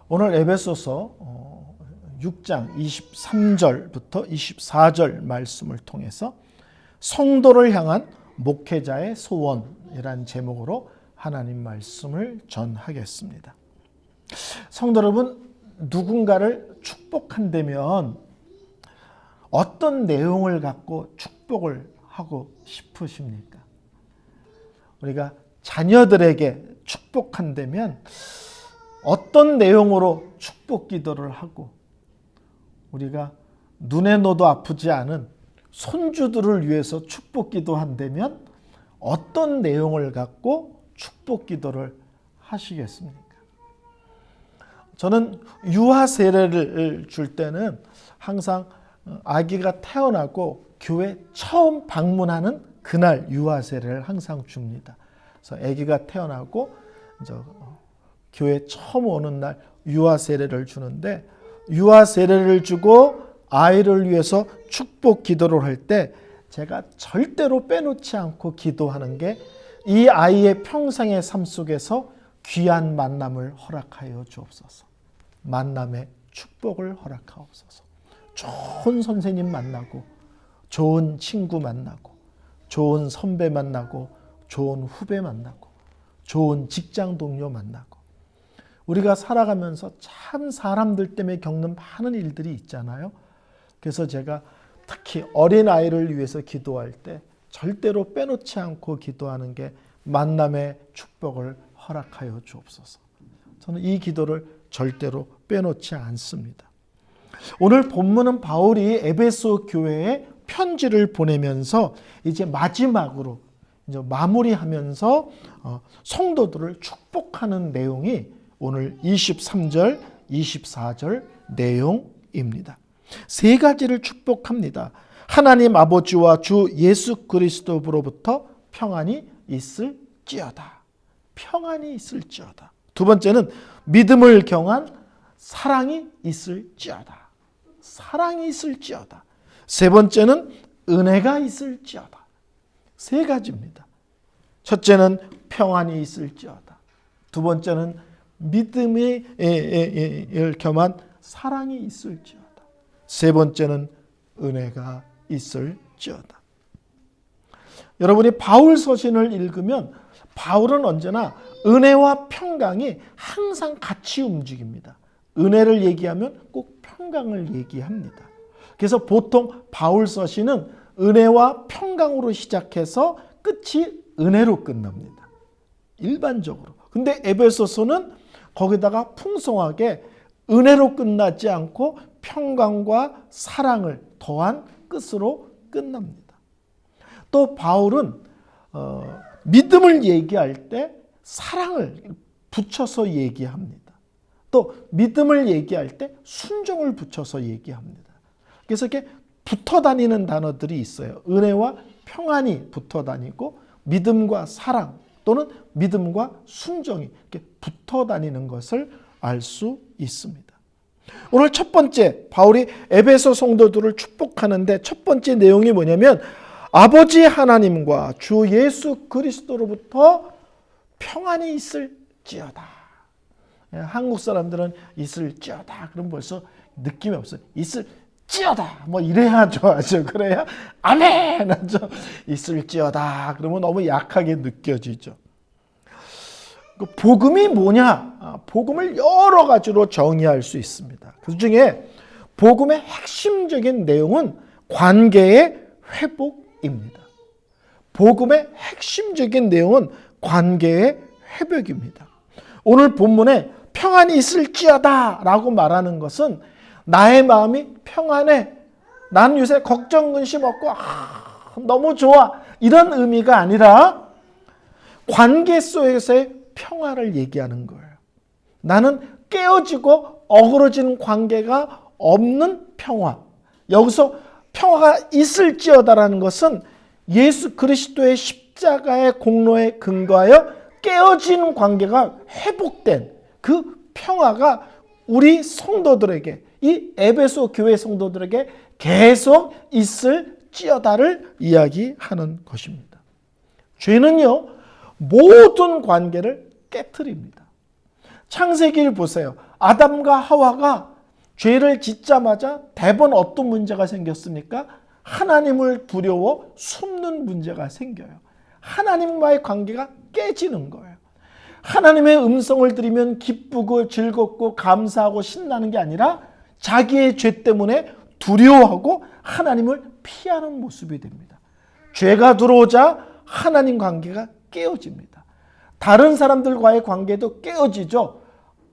오늘 에베소서 6장 23절부터 24절 말씀을 통해서 성도를 향한 목회자의 소원이란 제목으로 하나님 말씀을 전하겠습니다. 성도 여러분, 누군가를 축복한다면 어떤 내용을 갖고 축복을 하고 싶으십니까? 우리가 자녀들에게 축복한다면 어떤 내용으로 축복 기도를 하고, 우리가 눈에 넣어도 아프지 않은 손주들을 위해서 축복 기도한다면 어떤 내용을 갖고 축복 기도를 하시겠습니까? 저는 유아 세례를 줄 때는 항상 아기가 태어나고 교회 처음 방문하는 그날 유아 세례를 항상 줍니다. 그래서 아기가 태어나고 교회 처음 오는 날 유아 세례를 주는데, 유아 세례를 주고 아이를 위해서 축복 기도를 할 때 제가 절대로 빼놓지 않고 기도하는 게, 이 아이의 평생의 삶 속에서 귀한 만남을 허락하여 주옵소서. 만남의 축복을 허락하옵소서. 좋은 선생님 만나고, 좋은 친구 만나고, 좋은 선배 만나고, 좋은 후배 만나고, 좋은 직장 동료 만나고. 우리가 살아가면서 참 사람들 때문에 겪는 많은 일들이 있잖아요. 그래서 제가 특히 어린아이를 위해서 기도할 때 절대로 빼놓지 않고 기도하는 게 만남의 축복을 허락하여 주옵소서. 저는 이 기도를 절대로 빼놓지 않습니다. 오늘 본문은 바울이 에베소 교회에 편지를 보내면서 이제 마지막으로 이제 마무리하면서 성도들을 축복하는 내용이 오늘 23절, 24절 내용입니다. 세 가지를 축복합니다. 하나님 아버지와 주 예수 그리스도로부터 평안이 있을지어다. 평안이 있을지어다. 두 번째는 믿음을 경한 사랑이 있을지어다. 사랑이 있을지어다. 세 번째는 은혜가 있을지어다. 세 가지입니다. 첫째는 평안이 있을지어다. 두 번째는 믿음을 겸한 사랑이 있을지어다. 세 번째는 은혜가 있을지어다. 여러분이 바울 서신을 읽으면 바울은 언제나 은혜와 평강이 항상 같이 움직입니다. 은혜를 얘기하면 꼭 평강을 얘기합니다. 그래서 보통 바울 서신은 은혜와 평강으로 시작해서 끝이 은혜로 끝납니다. 일반적으로. 근데 에베소서는 거기다가 풍성하게 은혜로 끝나지 않고 평강과 사랑을 더한 끝으로 끝납니다. 또 바울은 믿음을 얘기할 때 사랑을 붙여서 얘기합니다. 또 믿음을 얘기할 때 순종을 붙여서 얘기합니다. 그래서 이렇게 붙어 다니는 단어들이 있어요. 은혜와 평안이 붙어 다니고, 믿음과 사랑 또는 믿음과 순종이 이렇게 붙어 다니는 것을 알 수 있습니다. 오늘 첫 번째, 바울이 에베소 성도들을 축복하는데 첫 번째 내용이 뭐냐면, 아버지 하나님과 주 예수 그리스도로부터 평안이 있을지어다. 한국 사람들은 있을지어다 그럼 벌써 느낌이 없어요. 있을지어다 뭐 이래야 좋아하죠. 그래야 아멘 하죠. 있을지어다 그러면 너무 약하게 느껴지죠. 복음이 뭐냐? 복음을 여러 가지로 정의할 수 있습니다. 그 중에 복음의 핵심적인 내용은 관계의 회복입니다. 복음의 핵심적인 내용은 관계의 회복입니다. 오늘 본문에 평안이 있을지어다 라고 말하는 것은 나의 마음이 평안해, 나는 요새 걱정 근심 없고 너무 좋아, 이런 의미가 아니라 관계 속에서의 평화를 얘기하는 거예요. 나는 깨어지고 어그러진 관계가 없는 평화. 여기서 평화가 있을지어다라는 것은 예수 그리스도의 십자가의 공로에 근거하여 깨어진 관계가 회복된 그 평화가 우리 성도들에게, 이 에베소 교회 성도들에게 계속 있을지어다를 이야기하는 것입니다. 죄는요, 모든 관계를 깨트립니다. 창세기를 보세요. 아담과 하와가 죄를 짓자마자 대번 어떤 문제가 생겼습니까? 하나님을 두려워 숨는 문제가 생겨요. 하나님과의 관계가 깨지는 거예요. 하나님의 음성을 들으면 기쁘고 즐겁고 감사하고 신나는 게 아니라 자기의 죄 때문에 두려워하고 하나님을 피하는 모습이 됩니다. 죄가 들어오자 하나님 관계가 깨어집니다. 다른 사람들과의 관계도 깨어지죠.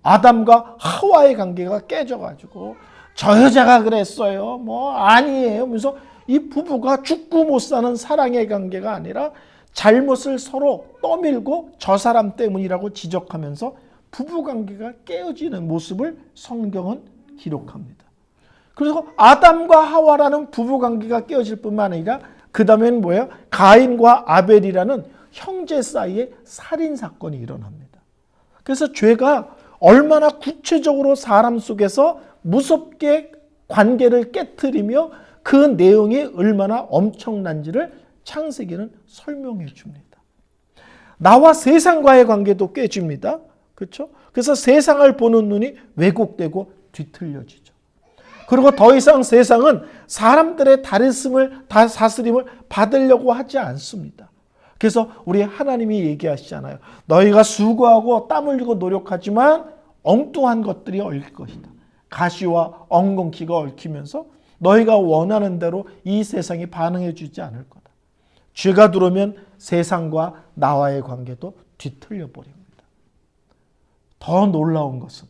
아담과 하와의 관계가 깨져가지고 저 여자가 그랬어요. 뭐 아니에요. 그래서 이 부부가 죽고 못 사는 사랑의 관계가 아니라 잘못을 서로 떠밀고 저 사람 때문이라고 지적하면서 부부관계가 깨어지는 모습을 성경은 기록합니다. 그래서 아담과 하와라는 부부관계가 깨어질 뿐만 아니라 그 다음에는 뭐예요? 가인과 아벨이라는 형제 사이에 살인사건이 일어납니다. 그래서 죄가 얼마나 구체적으로 사람 속에서 무섭게 관계를 깨트리며 그 내용이 얼마나 엄청난지를 창세기는 설명해 줍니다. 나와 세상과의 관계도 깨집니다. 그렇죠? 그래서 세상을 보는 눈이 왜곡되고 뒤틀려지죠. 그리고 더 이상 세상은 사람들의 다스림을 받으려고 하지 않습니다. 그래서 우리 하나님이 얘기하시잖아요. 너희가 수고하고 땀 흘리고 노력하지만 엉뚱한 것들이 얽힐 것이다. 가시와 엉겅퀴가 얽히면서 너희가 원하는 대로 이 세상이 반응해 주지 않을 거다. 죄가 들어오면 세상과 나와의 관계도 뒤틀려 버립니다. 더 놀라운 것은,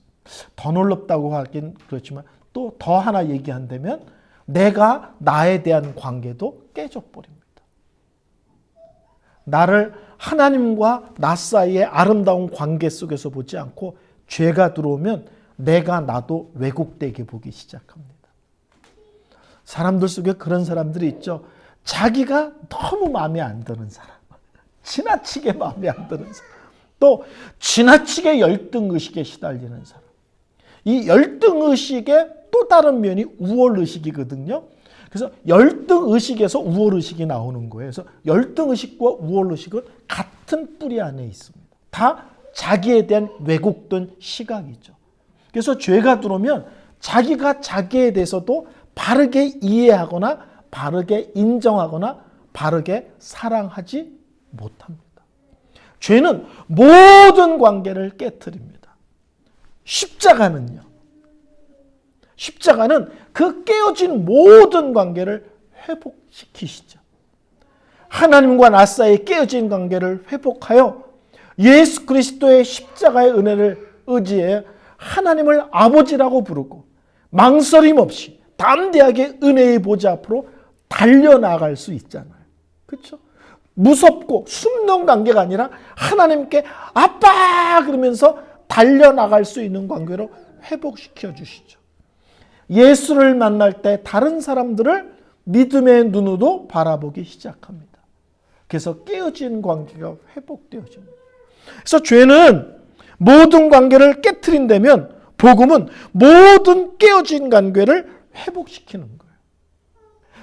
더 놀랍다고 하긴 그렇지만 또 더 하나 얘기한다면 내가 나에 대한 관계도 깨져버립니다. 나를 하나님과 나 사이의 아름다운 관계 속에서 보지 않고 죄가 들어오면 내가 나도 왜곡되게 보기 시작합니다. 사람들 속에 그런 사람들이 있죠. 자기가 너무 마음에 안 드는 사람, 지나치게 마음에 안 드는 사람, 또 지나치게 열등의식에 시달리는 사람. 이 열등의식의 또 다른 면이 우월의식이거든요. 그래서 열등의식에서 우월의식이 나오는 거예요. 그래서 열등의식과 우월의식은 같은 뿌리 안에 있습니다. 다 자기에 대한 왜곡된 시각이죠. 그래서 죄가 들어오면 자기가 자기에 대해서도 바르게 이해하거나 바르게 인정하거나 바르게 사랑하지 못합니다. 죄는 모든 관계를 깨트립니다. 십자가는 그 깨어진 모든 관계를 회복시키시죠. 하나님과 나 사이의 깨어진 관계를 회복하여 예수 그리스도의 십자가의 은혜를 의지해 하나님을 아버지라고 부르고 망설임 없이 담대하게 은혜의 보좌 앞으로 달려나갈 수 있잖아요. 그렇죠? 무섭고 숨는 관계가 아니라 하나님께 아빠 그러면서 달려나갈 수 있는 관계로 회복시켜 주시죠. 예수를 만날 때 다른 사람들을 믿음의 눈으로 바라보기 시작합니다. 그래서 깨어진 관계가 회복되어집니다. 그래서 죄는 모든 관계를 깨트린다면 복음은 모든 깨어진 관계를 회복시키는 거예요.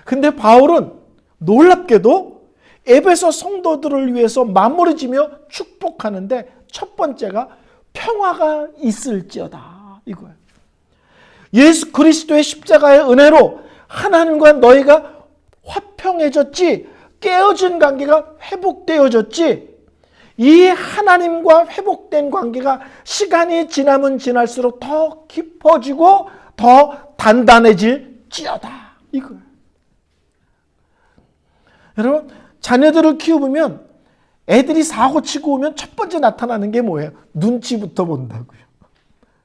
근데 바울은 놀랍게도 에베소 성도들을 위해서 마무리 지며 축복하는데 첫 번째가 평화가 있을지어다 이거예요. 예수 그리스도의 십자가의 은혜로 하나님과 너희가 화평해졌지, 깨어진 관계가 회복되어졌지. 이 하나님과 회복된 관계가 시간이 지나면 지날수록 더 깊어지고 더 단단해질지어다 이거예요. 여러분, 자녀들을 키워보면 애들이 사고치고 오면 첫 번째 나타나는 게 뭐예요? 눈치부터 본다고요.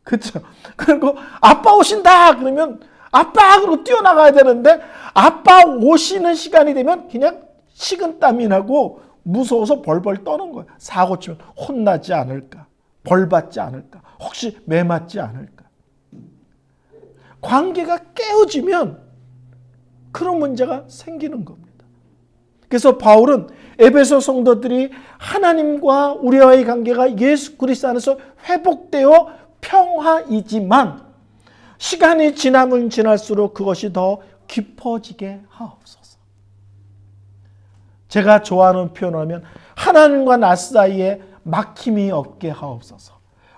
그렇죠? 그리고 아빠 오신다 그러면 아빠 그러고 뛰어나가야 되는데 아빠 오시는 시간이 되면 그냥 식은땀이 나고 무서워서 벌벌 떠는 거예요. 사고치면 혼나지 않을까? 벌 받지 않을까? 혹시 매 맞지 않을까? 관계가 깨어지면 그런 문제가 생기는 겁니다. 그래서 바울은 에베소 성도들이 하나님과 우리와의 관계가 예수 그리스도 안에서 회복되어 평화이지만 시간이 지나면 지날수록 그것이 더 깊어지게 하옵소서. 제가 좋아하는 표현을 하면 하나님과 나 사이에 막힘이 없게 하옵소서.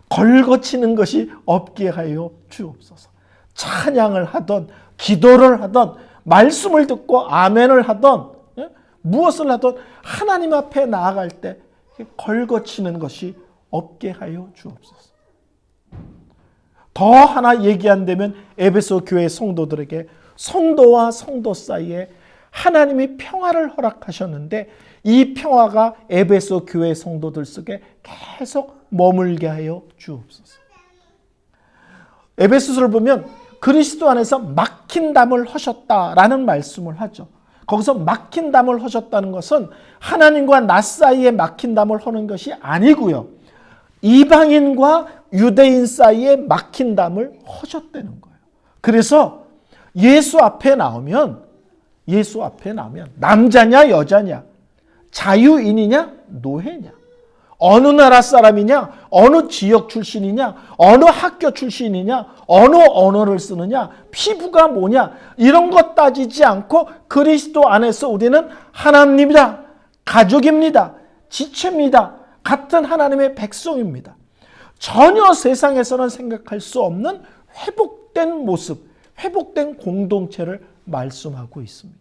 걸거치는 것이 없게 하여 주옵소서. 찬양을 하던 기도를 하던 말씀을 듣고 아멘을 하던 무엇을 하던 하나님 앞에 나아갈 때 걸거치는 것이 없게 하여 주옵소서. 더 하나 얘기한다면 에베소 교회 성도들에게 성도와 성도 사이에 하나님이 평화를 허락하셨는데 이 평화가 에베소 교회 성도들 속에 계속 머물게 하여 주옵소서. 에베소서를 보면 그리스도 안에서 막힌 담을 허셨다라는 말씀을 하죠. 거기서 막힌 담을 허셨다는 것은 하나님과 나 사이에 막힌 담을 허는 것이 아니고요. 이방인과 유대인 사이에 막힌 담을 허셨다는 거예요. 그래서 예수 앞에 나오면 남자냐 여자냐, 자유인이냐 노예냐, 어느 나라 사람이냐, 어느 지역 출신이냐, 어느 학교 출신이냐, 어느 언어를 쓰느냐, 피부가 뭐냐, 이런 것 따지지 않고 그리스도 안에서 우리는 하나님입니다. 가족입니다. 지체입니다. 같은 하나님의 백성입니다. 전혀 세상에서는 생각할 수 없는 회복된 모습, 회복된 공동체를 말씀하고 있습니다.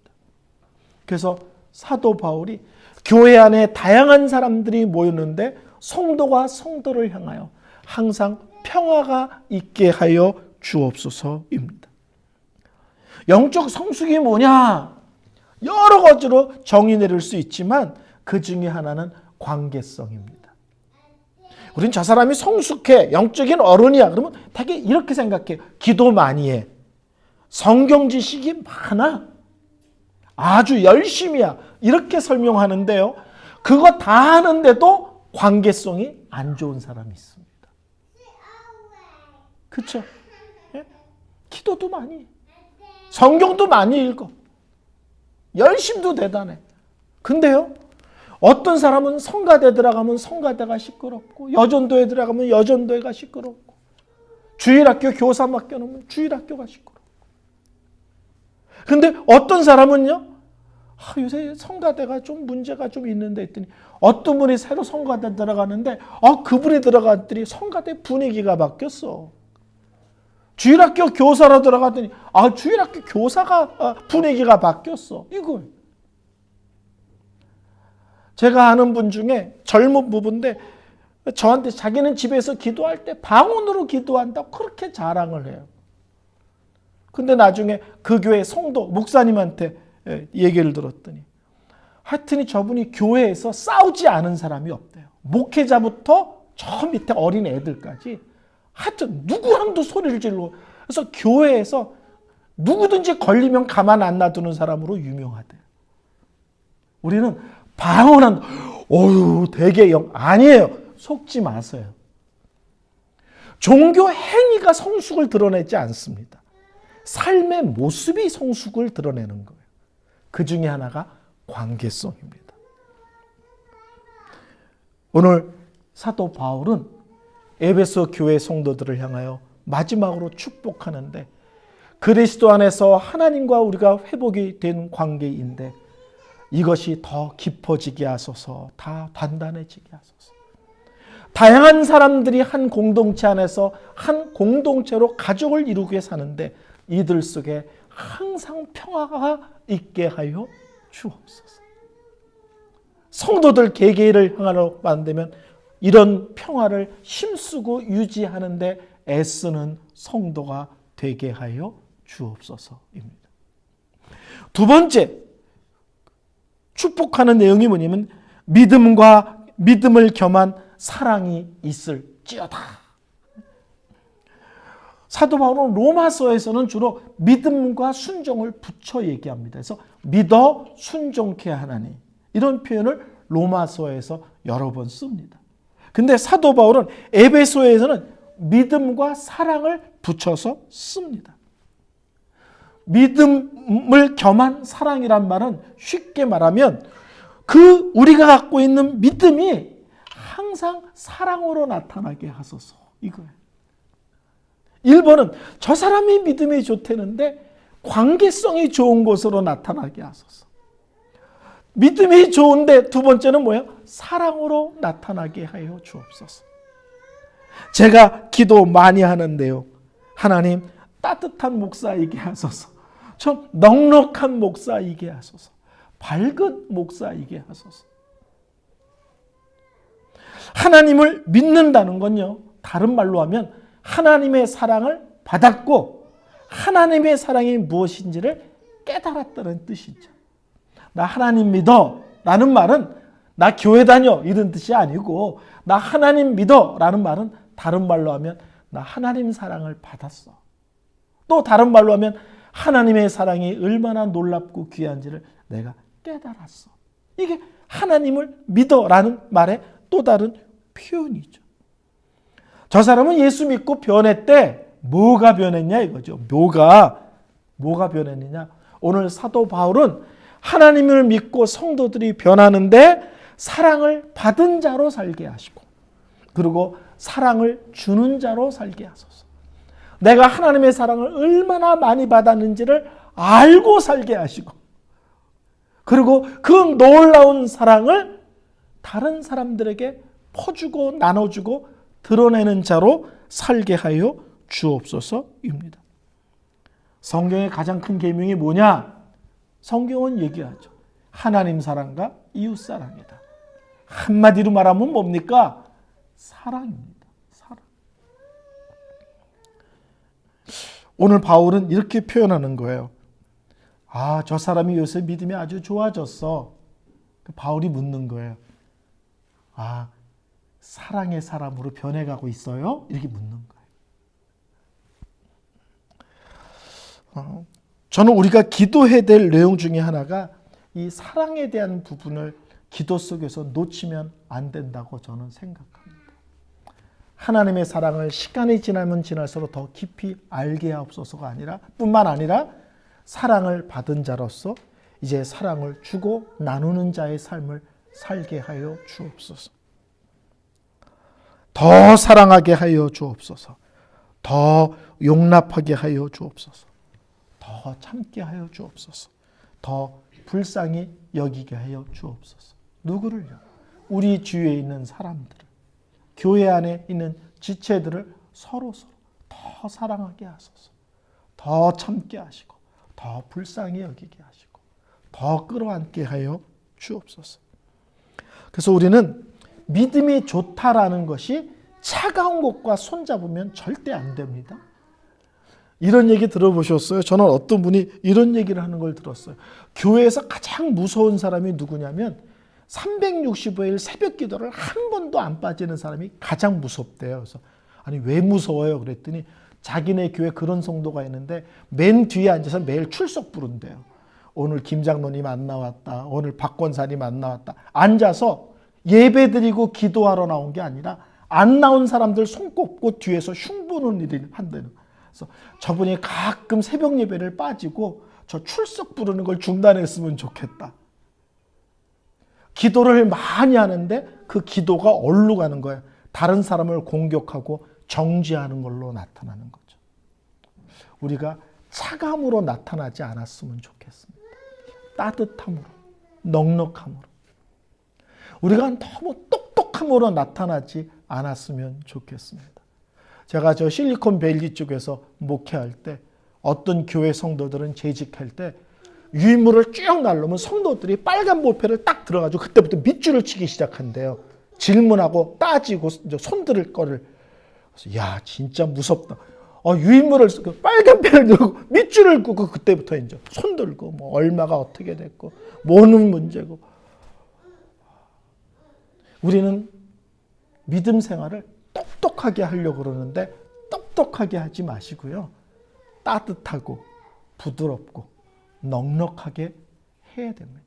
그래서 사도 바울이 교회 안에 다양한 사람들이 모였는데 성도가 성도를 향하여 항상 평화가 있게 하여 주옵소서입니다. 영적 성숙이 뭐냐? 여러 가지로 정의 내릴 수 있지만 그 중에 하나는 관계성입니다. 우린 저 사람이 성숙해, 영적인 어른이야. 그러면 되게 이렇게 생각해요. 기도 많이 해. 성경 지식이 많아. 아주 열심이야. 이렇게 설명하는데요. 그거 다 하는데도 관계성이 안 좋은 사람이 있습니다. 그렇죠? 예? 기도도 많이 해. 성경도 많이 읽어. 열심도 대단해. 근데요. 어떤 사람은 성가대 들어가면 성가대가 시끄럽고 여전도에 들어가면 여전도회가 시끄럽고 주일학교 교사 맡겨놓으면 주일학교가 시끄럽고 근데 어떤 사람은요 요새 성가대가 좀 문제가 좀 있는데 했더니 어떤 분이 새로 성가대 들어가는데 그분이 들어갔더니 성가대 분위기가 바뀌었어. 주일학교 교사로 들어갔더니 주일학교 교사가 분위기가 바뀌었어. 이걸 제가 아는 분 중에 젊은 부부인데 저한테 자기는 집에서 기도할 때 방언으로 기도한다고 그렇게 자랑을 해요. 근데 나중에 그 교회 성도 목사님한테 얘기를 들었더니 하여튼 저분이 교회에서 싸우지 않은 사람이 없대요. 목회자부터 저 밑에 어린 애들까지 하여튼 누구 한두 소리를 질러. 그래서 교회에서 누구든지 걸리면 가만 안 놔두는 사람으로 유명하대요. 우리는 방언한 되게 아니에요. 속지 마세요. 종교 행위가 성숙을 드러내지 않습니다. 삶의 모습이 성숙을 드러내는 거예요. 그 중에 하나가 관계성입니다. 오늘 사도 바울은 에베소 교회 성도들을 향하여 마지막으로 축복하는데 그리스도 안에서 하나님과 우리가 회복이 된 관계인데 이것이 더 깊어지게 하소서, 다 단단해지게 하소서. 다양한 사람들이 한 공동체 안에서 한 공동체로 가족을 이루게 사는데 이들 속에 항상 평화가 있게 하여 주옵소서. 성도들 개개인을 향하여 만들면 이런 평화를 힘쓰고 유지하는데 애쓰는 성도가 되게 하여 주옵소서입니다. 두 번째 축복하는 내용이 뭐냐면 믿음을 겸한 사랑이 있을지어다. 사도 바울은 로마서에서는 주로 믿음과 순종을 붙여 얘기합니다. 그래서 믿어 순종케 하나니 이런 표현을 로마서에서 여러 번 씁니다. 근데 사도 바울은 에베소에서는 믿음과 사랑을 붙여서 씁니다. 믿음을 겸한 사랑이란 말은 쉽게 말하면 우리가 갖고 있는 믿음이 항상 사랑으로 나타나게 하소서 이거예요. 1번은 저 사람이 믿음이 좋다는데 관계성이 좋은 것으로 나타나게 하소서. 믿음이 좋은데 두 번째는 뭐예요? 사랑으로 나타나게 하여 주옵소서. 제가 기도 많이 하는데요. 하나님, 따뜻한 목사이게 하소서. 좀 넉넉한 목사이게 하소서. 밝은 목사이게 하소서. 하나님을 믿는다는 건요, 다른 말로 하면 하나님의 사랑을 받았고 하나님의 사랑이 무엇인지를 깨달았다는 뜻이죠. 나 하나님 믿어 라는 말은 나 교회 다녀 이런 뜻이 아니고, 나 하나님 믿어 라는 말은 다른 말로 하면 나 하나님 사랑을 받았어. 또 다른 말로 하면 하나님의 사랑이 얼마나 놀랍고 귀한지를 내가 깨달았어. 이게 하나님을 믿어 라는 말의 또 다른 표현이죠. 저 사람은 예수 믿고 변했대. 뭐가 변했냐 이거죠. 뭐가 변했느냐. 오늘 사도 바울은 하나님을 믿고 성도들이 변하는데 사랑을 받은 자로 살게 하시고, 그리고 사랑을 주는 자로 살게 하소서. 내가 하나님의 사랑을 얼마나 많이 받았는지를 알고 살게 하시고, 그리고 그 놀라운 사랑을 다른 사람들에게 퍼주고 나눠주고 드러내는 자로 살게 하여 주옵소서입니다. 성경의 가장 큰 계명이 뭐냐? 성경은 얘기하죠. 하나님 사랑과 이웃 사랑이다. 한마디로 말하면 뭡니까? 사랑입니다. 사랑. 오늘 바울은 이렇게 표현하는 거예요. 아, 저 사람이 요새 믿음이 아주 좋아졌어. 바울이 묻는 거예요. 아, 사랑의 사람으로 변해가고 있어요? 이렇게 묻는 거예요. 저는 우리가 기도해야 될 내용 중에 하나가 이 사랑에 대한 부분을 기도 속에서 놓치면 안 된다고 저는 생각합니다. 하나님의 사랑을 시간이 지나면 지날수록 더 깊이 알게 하옵소서가 아니라, 뿐만 아니라 사랑을 받은 자로서 이제 사랑을 주고 나누는 자의 삶을 살게 하여 주옵소서. 더 사랑하게 하여 주옵소서. 더 용납하게 하여 주옵소서. 더 참게 하여 주옵소서. 더 불쌍히 여기게 하여 주옵소서. 누구를요? 우리 주위에 있는 사람들을, 교회 안에 있는 지체들을 서로 더 사랑하게 하소서. 더 참게 하시고, 더 불쌍히 여기게 하시고, 더 끌어안게 하여 주옵소서. 그래서 우리는 믿음이 좋다라는 것이 차가운 것과 손잡으면 절대 안 됩니다. 이런 얘기 들어보셨어요? 저는 어떤 분이 이런 얘기를 하는 걸 들었어요. 교회에서 가장 무서운 사람이 누구냐면 365일 새벽 기도를 한 번도 안 빠지는 사람이 가장 무섭대요. 그래서 아니 왜 무서워요? 그랬더니 자기네 교회 그런 성도가 있는데 맨 뒤에 앉아서 매일 출석 부른대요. 오늘 김장로님 안 나왔다. 오늘 박권사님 안 나왔다. 앉아서 예배 드리고 기도하러 나온 게 아니라 안 나온 사람들 손 꼽고 뒤에서 흉보는 일을 한다는 거예요. 그래서 저분이 가끔 새벽 예배를 빠지고 저 출석 부르는 걸 중단했으면 좋겠다. 기도를 많이 하는데 그 기도가 어디로 가는 거예요? 다른 사람을 공격하고 정죄하는 걸로 나타나는 거죠. 우리가 차감으로 나타나지 않았으면 좋겠습니다. 따뜻함으로, 넉넉함으로. 우리가 너무 똑똑함으로 나타나지 않았으면 좋겠습니다. 제가 저 실리콘밸리 쪽에서 목회할 때 어떤 교회 성도들은 재직할 때 유인물을 쭉 날르면 성도들이 빨간 볼펜을 딱 들어가지고 그때부터 밑줄을 치기 시작한대요. 질문하고 따지고 손들을 거를. 그래서 야 진짜 무섭다. 유인물을 빨간 펜을 들고 밑줄을 끄고 그때부터 이제 손들고 뭐 얼마가 어떻게 됐고 뭐는 문제고. 우리는 믿음 생활을 똑똑하게 하려고 그러는데 똑똑하게 하지 마시고요. 따뜻하고 부드럽고 넉넉하게 해야 됩니다.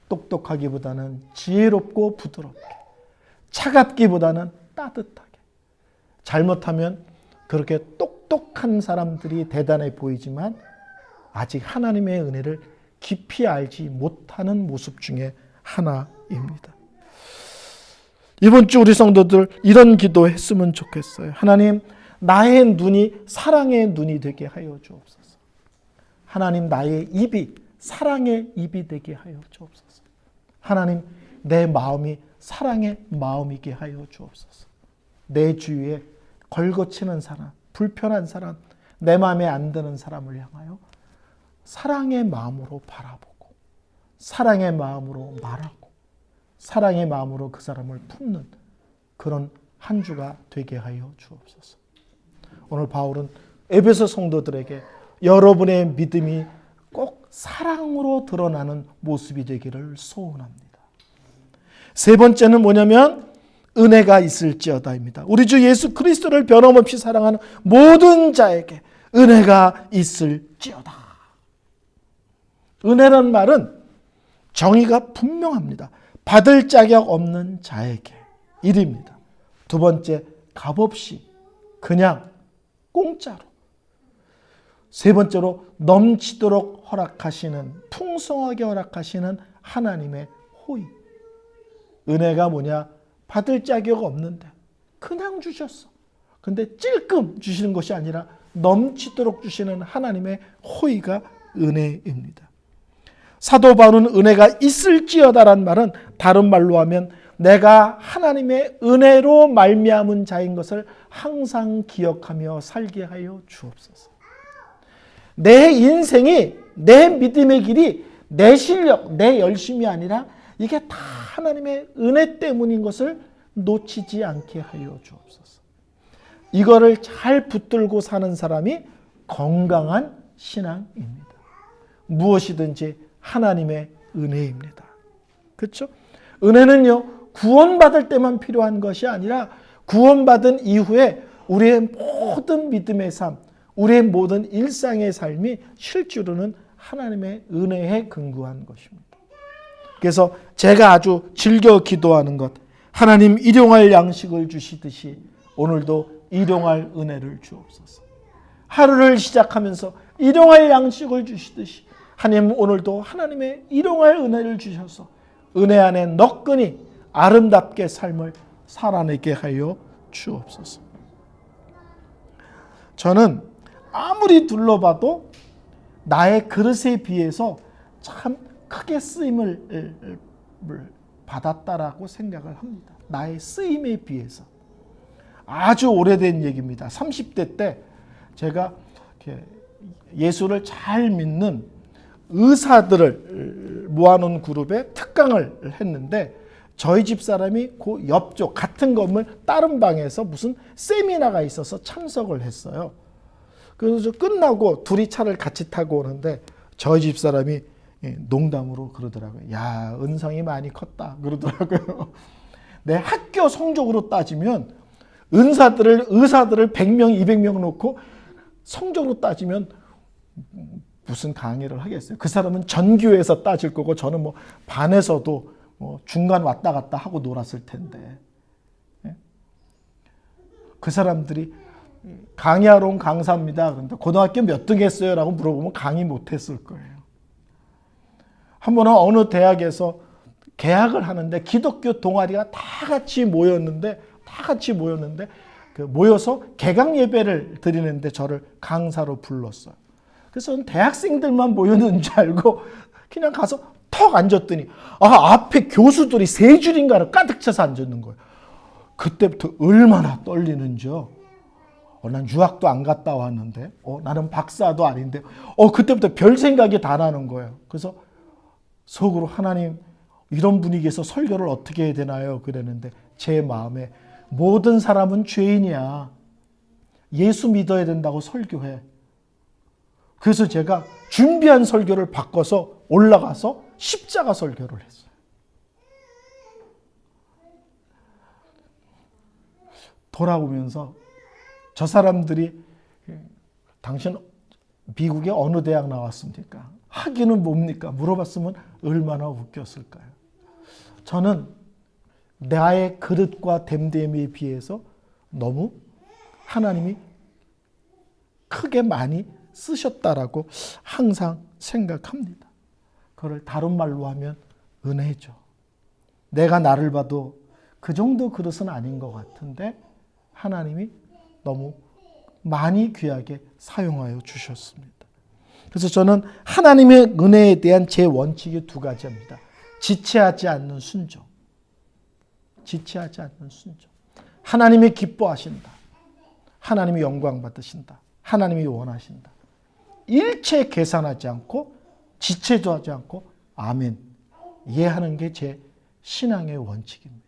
똑똑하기보다는 지혜롭고 부드럽게, 차갑기보다는 따뜻하게. 잘못하면 그렇게 똑똑한 사람들이 대단해 보이지만 아직 하나님의 은혜를 깊이 알지 못하는 모습 중에 하나입니다. 이번 주 우리 성도들 이런 기도 했으면 좋겠어요. 하나님, 나의 눈이 사랑의 눈이 되게 하여 주옵소서. 하나님, 나의 입이 사랑의 입이 되게 하여 주옵소서. 하나님, 내 마음이 사랑의 마음이게 하여 주옵소서. 내 주위에 걸거치는 사람, 불편한 사람, 내 마음에 안 드는 사람을 향하여 사랑의 마음으로 바라보고 사랑의 마음으로 말하고 사랑의 마음으로 그 사람을 품는 그런 한 주가 되게 하여 주옵소서. 오늘 바울은 에베소 성도들에게 여러분의 믿음이 꼭 사랑으로 드러나는 모습이 되기를 소원합니다. 세 번째는 뭐냐면 은혜가 있을지어다입니다. 우리 주 예수 그리스도를 변함없이 사랑하는 모든 자에게 은혜가 있을지어다. 은혜란 말은 정의가 분명합니다. 받을 자격 없는 자에게 일입니다. 두 번째, 값없이 그냥 공짜로. 세 번째로 넘치도록 허락하시는, 풍성하게 허락하시는 하나님의 호의. 은혜가 뭐냐? 받을 자격 없는데 그냥 주셨어. 근데 찔끔 주시는 것이 아니라 넘치도록 주시는 하나님의 호의가 은혜입니다. 사도 바울은 은혜가 있을지어다란 말은 다른 말로 하면 내가 하나님의 은혜로 말미암은 자인 것을 항상 기억하며 살게 하여 주옵소서. 내 인생이, 내 믿음의 길이 내 실력, 내 열심이 아니라 이게 다 하나님의 은혜 때문인 것을 놓치지 않게 하여 주옵소서. 이거를 잘 붙들고 사는 사람이 건강한 신앙입니다. 무엇이든지 하나님의 은혜입니다. 그렇죠? 은혜는요, 구원받을 때만 필요한 것이 아니라 구원받은 이후에 우리의 모든 믿음의 삶, 우리의 모든 일상의 삶이 실제로는 하나님의 은혜에 근거한 것입니다. 그래서 제가 아주 즐겨 기도하는 것, 하나님 일용할 양식을 주시듯이 오늘도 일용할 은혜를 주옵소서. 하루를 시작하면서 일용할 양식을 주시듯이 하나님 오늘도 하나님의 일용할 은혜를 주셔서 은혜 안에 너끈히 아름답게 삶을 살아내게 하여 주옵소서. 저는 아무리 둘러봐도 나의 그릇에 비해서 참 크게 쓰임을 받았다라고 생각을 합니다. 나의 쓰임에 비해서. 아주 오래된 얘기입니다. 30대 때 제가 예수를 잘 믿는 의사들을 모아놓은 그룹에 특강을 했는데 저희 집 사람이 그 옆쪽 같은 건물 다른 방에서 무슨 세미나가 있어서 참석을 했어요. 그래서 끝나고 둘이 차를 같이 타고 오는데 저희 집 사람이 농담으로 그러더라고요. 야, 은성이 많이 컸다 그러더라고요. 내 학교 성적으로 따지면 의사들을 100명, 200명 놓고 성적으로 따지면 무슨 강의를 하겠어요. 그 사람은 전교에서 따질 거고 저는 뭐 반에서도 뭐 중간 왔다 갔다 하고 놀았을 텐데. 그 사람들이 강의하러 온 강사입니다. 그런데 고등학교 몇 등 했어요? 라고 물어보면 강의 못 했을 거예요. 한 번은 어느 대학에서 개학을 하는데 기독교 동아리가 다 같이 모였는데 모여서 개강 예배를 드리는데 저를 강사로 불렀어요. 그래서 대학생들만 모였는 줄 알고 그냥 가서 턱 앉았더니 앞에 교수들이 세 줄인가를 가득 차서 앉았는 거예요. 그때부터 얼마나 떨리는지요. 난 유학도 안 갔다 왔는데 나는 박사도 아닌데 그때부터 별 생각이 다 나는 거예요. 그래서 속으로 하나님 이런 분위기에서 설교를 어떻게 해야 되나요? 그랬는데 제 마음에 모든 사람은 죄인이야. 예수 믿어야 된다고 설교해. 그래서 제가 준비한 설교를 바꿔서 올라가서 십자가 설교를 했어요. 돌아오면서 저 사람들이 당신 미국의 어느 대학 나왔습니까? 학위는 뭡니까? 물어봤으면 얼마나 웃겼을까요? 저는 나의 그릇과 댐댐에 비해서 너무 하나님이 크게 많이 쓰셨다라고 항상 생각합니다. 그걸 다른 말로 하면 은혜죠. 내가 나를 봐도 그 정도 그릇은 아닌 것 같은데 하나님이 너무 많이 귀하게 사용하여 주셨습니다. 그래서 저는 하나님의 은혜에 대한 제 원칙이 두 가지입니다. 지체하지 않는 순종. 지체하지 않는 순종. 하나님이 기뻐하신다. 하나님이 영광 받으신다. 하나님이 원하신다. 일체 계산하지 않고 지체도 하지 않고 아멘 이해하는 게 제 신앙의 원칙입니다.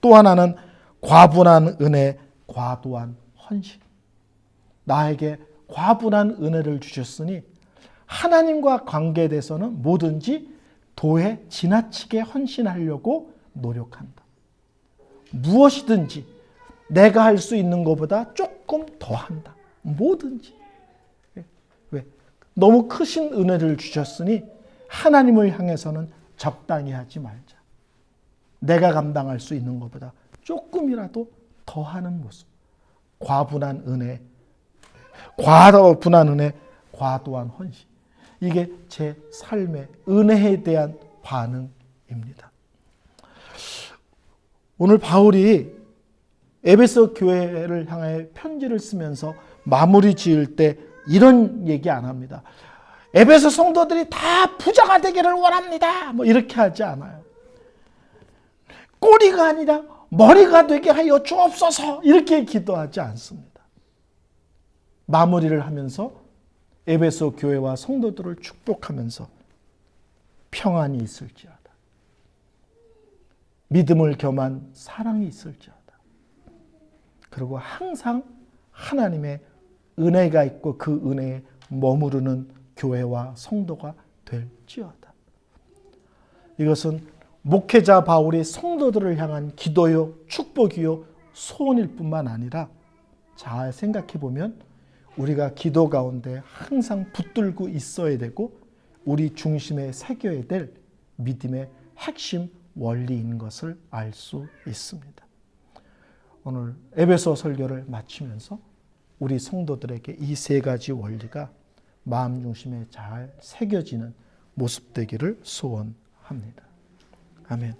또 하나는 과분한 은혜, 과도한 헌신. 나에게 과분한 은혜를 주셨으니 하나님과 관계에 대해서는 뭐든지 도에 지나치게 헌신하려고 노력한다. 무엇이든지 내가 할 수 있는 것보다 조금 더 한다. 뭐든지. 왜? 너무 크신 은혜를 주셨으니 하나님을 향해서는 적당히 하지 말자. 내가 감당할 수 있는 것보다 조금이라도 더 하는 모습. 과분한 은혜, 과도한 헌신. 이게 제 삶의 은혜에 대한 반응입니다. 오늘 바울이 에베소 교회를 향해 편지를 쓰면서 마무리 지을 때 이런 얘기 안 합니다. 에베소 성도들이 다 부자가 되기를 원합니다. 뭐 이렇게 하지 않아요. 꼬리가 아니라 머리가 되게 하여 주옵소서 이렇게 기도하지 않습니다. 마무리를 하면서 에베소 교회와 성도들을 축복하면서 평안이 있을지어다. 믿음을 겸한 사랑이 있을지어다. 그리고 항상 하나님의 은혜가 있고 그 은혜에 머무르는 교회와 성도가 될지어다. 이것은 목회자 바울이 성도들을 향한 기도요, 축복이요, 소원일 뿐만 아니라 잘 생각해 보면 우리가 기도 가운데 항상 붙들고 있어야 되고 우리 중심에 새겨야 될 믿음의 핵심 원리인 것을 알 수 있습니다. 오늘 에베소 설교를 마치면서 우리 성도들에게 이 세 가지 원리가 마음 중심에 잘 새겨지는 모습 되기를 소원합니다. 아멘.